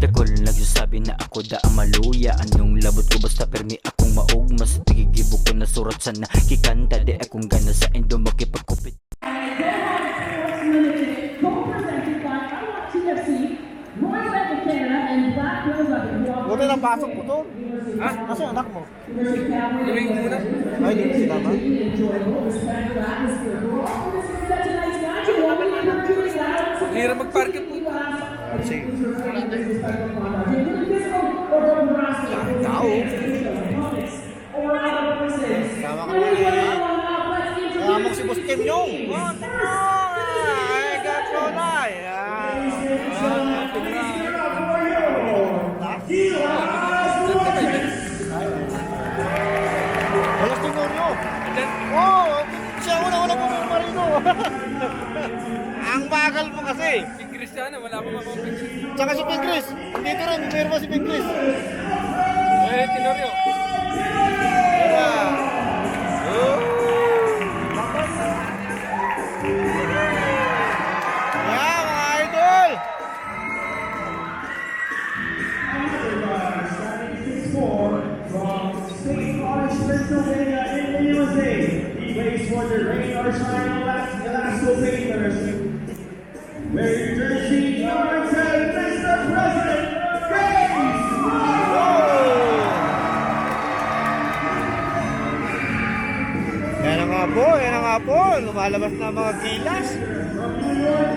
Dakol nagsasabi na ako da ang maluya. Anong labot ko basta permi akong maog. Mas tigigibo ko na surat sa nakikanta. Di akong gana sa endo makipagkupit. Buti na pasok ko to. Ha? Kasi anak mo. Gawin ko muna. Ay, hindi sila ba? Hirap mag-park po. Sige. Tao. Tama ka naman eh. Kaya mo si Boss Kim yung. I got your lie. Walang Tenorio. Oo, siya una-una po yung marino. Ang bagal mo kasi. Si Cristiano, wala pa mapapagpag. Tsaka si Pink Chris. Dito rin, meron ba si Pink Chris? Eh, Tenorio. Yeah, mga idol! For the Rain or Shine Elasco Painters, wear your jersey, number 10, Mr. President, James Yan na nga po. Lumalabas na mga gilas. from New York,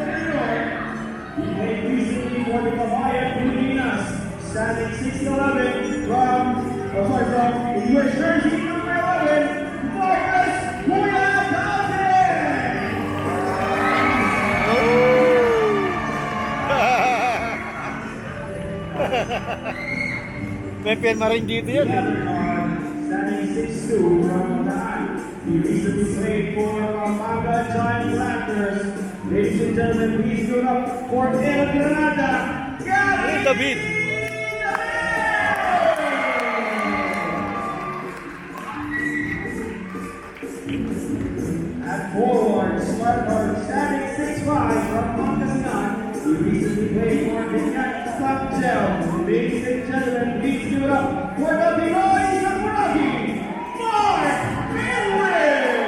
he played recently for the Kabayan Pilipinas, standing 6'11", from the U.S. jersey, number 11, Marcus Kuya Pepe Marin dito yan. Standing 6'2", from Bataan. He recently played for Pampanga Giant Raptors. Ladies and gentlemen, please give it up for El Granada, Gabby David. At forward, Spartan, standing 6'5", from Pangasinan. He recently played for Vignette Stockgel. Ladies and gentlemen, please give it up for the Pinoy Sakuragi, Mark Milwin!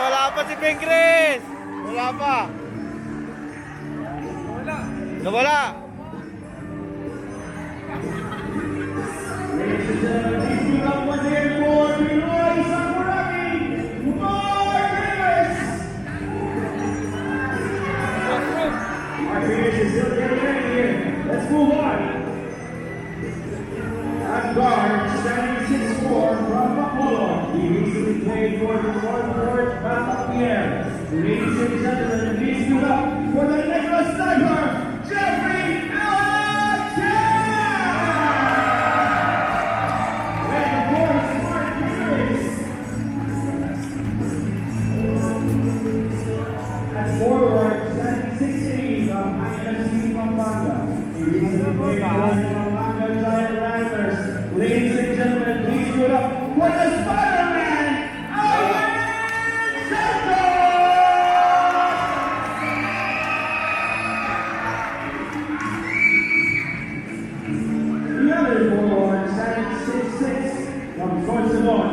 Wala pa si Pink Chris. Wala pa. Wala. Nawala. Ladies and gentlemen, please give it up once again for Pinoy Sakuragi, Mark Milwin! Our finish is still getting ready here. Let's move on. At guard, standing 6'4", from Bacolod. He recently played for the North Port Bataclan. Ladies and gentlemen, please give it up for the Nicholas Sniper, Jeffrey Alexander! And of course, Mark Harris. At forward, standing 6'8", from INFC Pampanga. He recently played for the Pampanga Giant Raptors. Ladies and gentlemen, please give it up for the Spider-Man, Alvin Santos! The other forward, standing 6'6", from Sorsogon.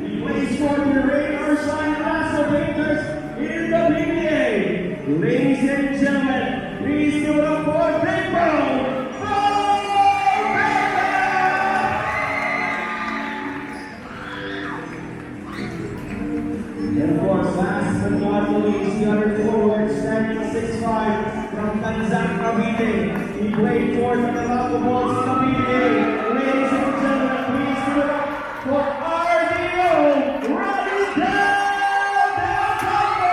He plays for the Rain or Shine Elasco Painters in the PBA. Ladies and gentlemen, please give it up for Big Bro, and of course, last but not least, the other forward, standing 6'5", from Tanzak Cavite. He played for the Malaco Bulls Cavite. Ladies and gentlemen, please give it up for RDO, Ronnie Del Campo!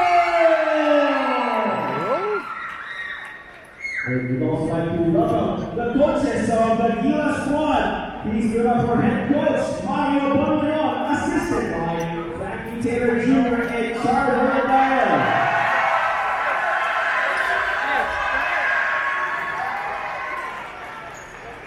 And we'd also like to welcome the coaches of the Gila squad. Please give it up for head coach Mario Bonleon, assisted by Frankie Taylor Jr. and Charles Dial.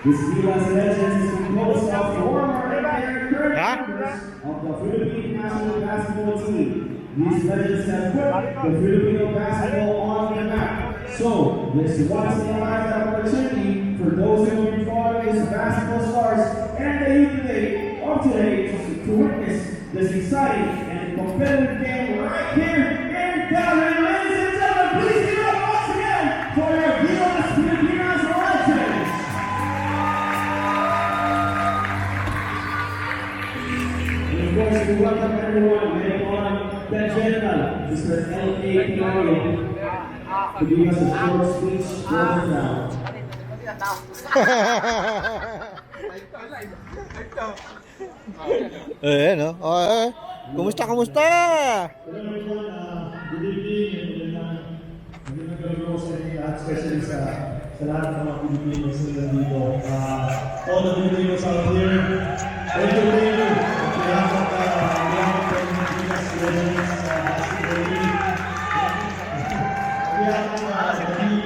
This Gila's legend is composed of former and current members of the Philippine national basketball team. These legends have put the Filipino basketball on the map. So, let's watch the live opportunity for those who have been following his basketball stars and the youth today of today to witness this exciting and competitive game right here in Calgary. Ladies and gentlemen, please give it up once again for your Gilas Pilipinas Legends. And of course, we welcome everyone, the General, Mr. L.A. Pinorio, to give us a short speech for the crowd. No? Kumusta, kumusta? Good evening and magandang gabi po sa inyo lahat, especially sa lahat ng mga Pilipinos na nandito. All the Filipinos out here, thank you. On behalf of the Pilipinas Legends Basketball League, on behalf of the team,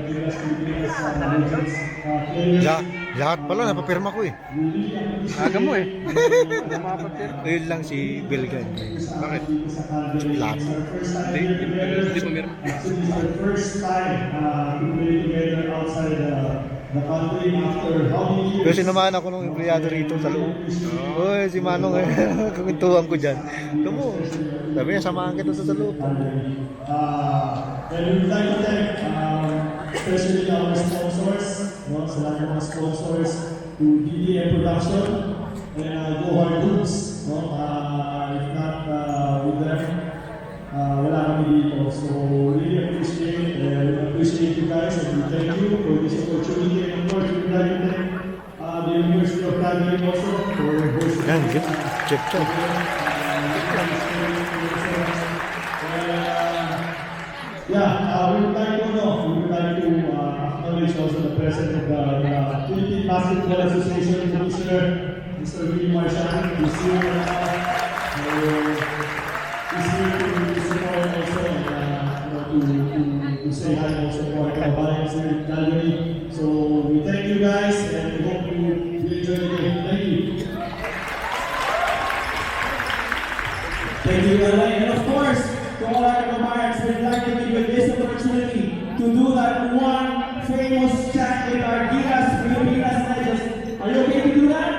the Pilipinas Legends players, Lahat pala, napapirma ko eh. Aga mo eh. Ayun lang si Belgan. Bakit? Lahat. Hindi pumirma. Actually, it's our first time to play together outside the country after how many years? Kasi naman ako nung empleyado rito sa loob. Uy, si Manong eh. Kumintuhan ko dyan. Kamu, sabi niya, samahan kita sa loob. And we would like to thank especially our sponsors, no? Sa lahat ng mga sponsors to DDM Production and Go Hard Books. No? If not with them, wala kami dito. So really appreciate you guys and we thank you for this opportunity. And of course, we would like to thank the University of Calgary also for hosting Yan, check. we would like to acknowledge also the president of the Philippine Basketball Association, Mr. Willie Marchand, who's here now. He's here to support also and to say hi also to our kababayans here in Calgary. So we thank you guys and we hope you enjoy the game. Thank you. Thank you, LA. And of course, to all our kababayans, we'd like to give you this opportunity to do that one famous chant with our Gilas Pilipinas Legends. Are you okay to do that?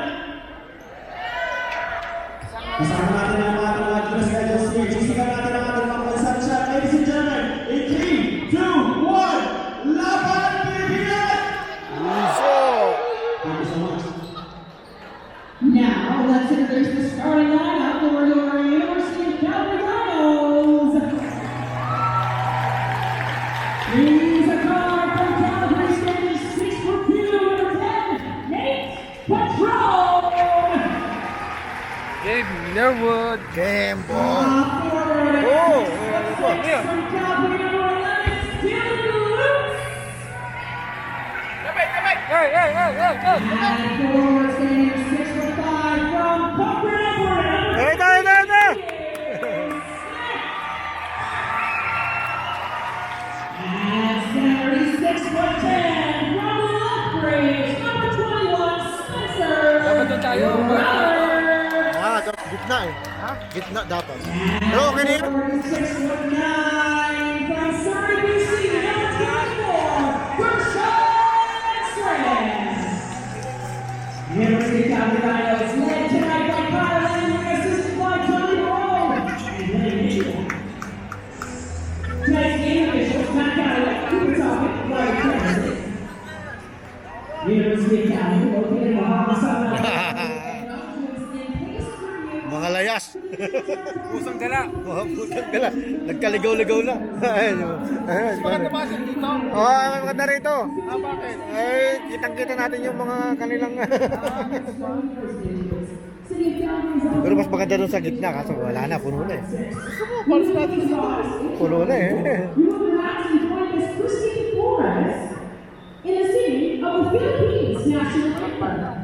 Kasama natin ang mga Gilas Legends here. Sisikan natin ang ating mga bansang chant. Ladies and gentlemen, in 3, 2, 1, Laban Pilipinas! Thank you so much. Now, let's introduce the starting lineup for your University of Calgary Rhinos. He's a guard from Calgary, standing 6 foot 2, number 10, Nate Patron. Gabe Norwood. Kembo. Forward, Oh, from Calgary, number 11, Dylan Lutz. Hey. And forward, standing 6 foot 5, from Cochrane, Alberta. Ito. And center is 6 foot 10 from Lethbridge, number 21, Spencer. Dapat doon tayo. Brother. Gitna eh. Gitna dapat. Pero okay na yun. Forward is 6 foot 9 from Surrey, BC, number 24, Gershon Sreds. University of Calgary Rhinos led tonight by Kyle Landry, assisted by Johnny Rowe. Tonight's game officials, Matt Galloway, Cooper Topic, Lloyd Clemson. University of Calgary, located in Bahama, South Africa. Mga layas. Pusang gala. Mga putang gala. Nagkaligaw-ligaw na. Ayun, di ba? Bakit napasok dito? Oo, maganda rito. Bakit? Ay, kitang-kita natin yung mga kanilang... Pero mas maganda doon sa gitna kaso wala na, puno na eh. Puno na eh. We will be happy to join Miss Christine Flores in the singing of the Philippines national anthem.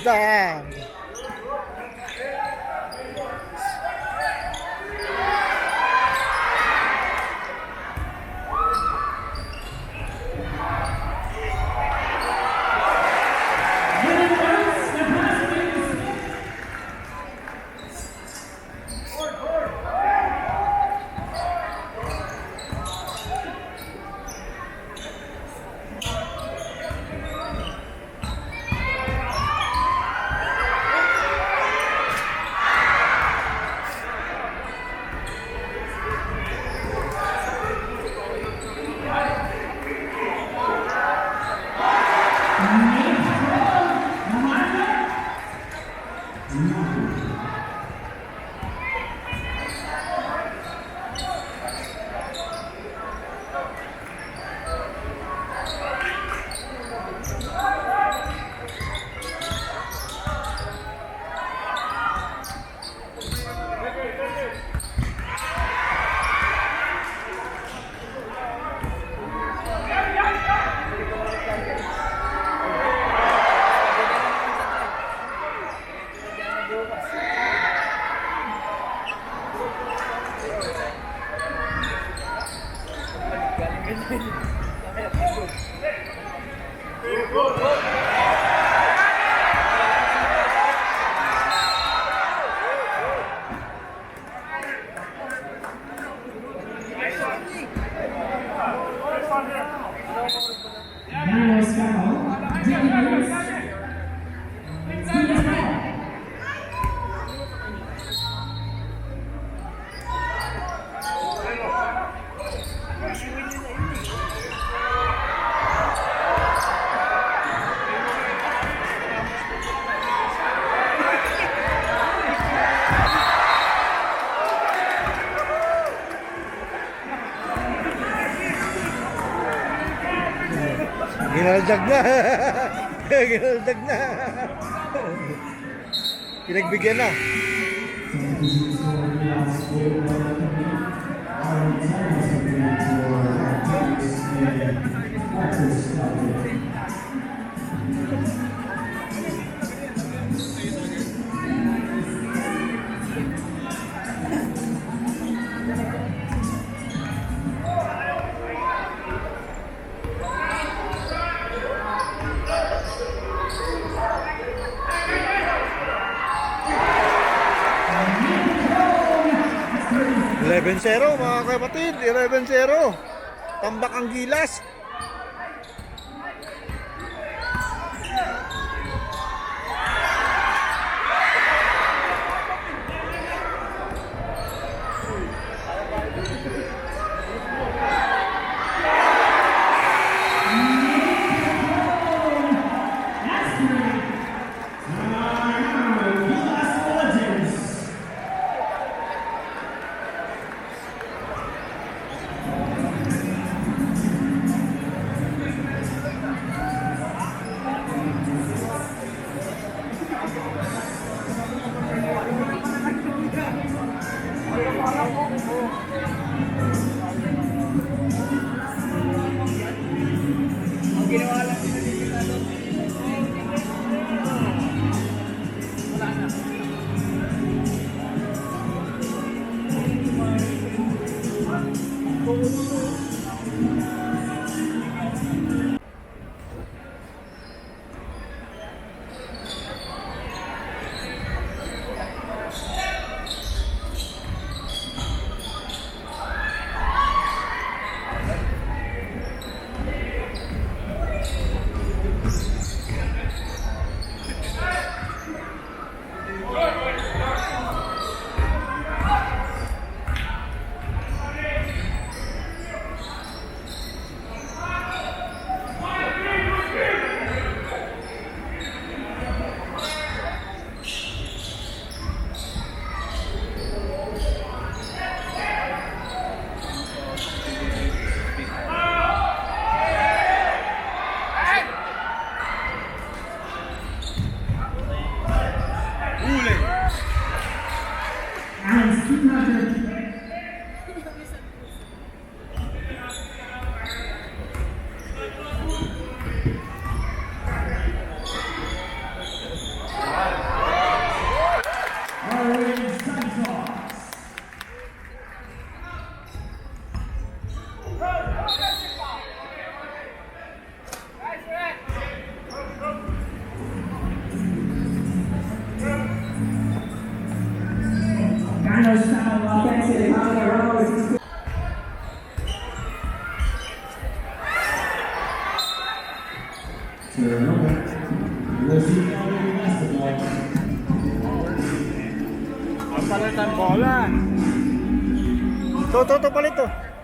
na. Manos foul. Defense. Defense foul. Ginaldag na. Ginaldag na. Pinagbigyan na. $11-0 mga kapatid, 11-0. Tambak ang Gilas. first-time offensive power. To, palit to.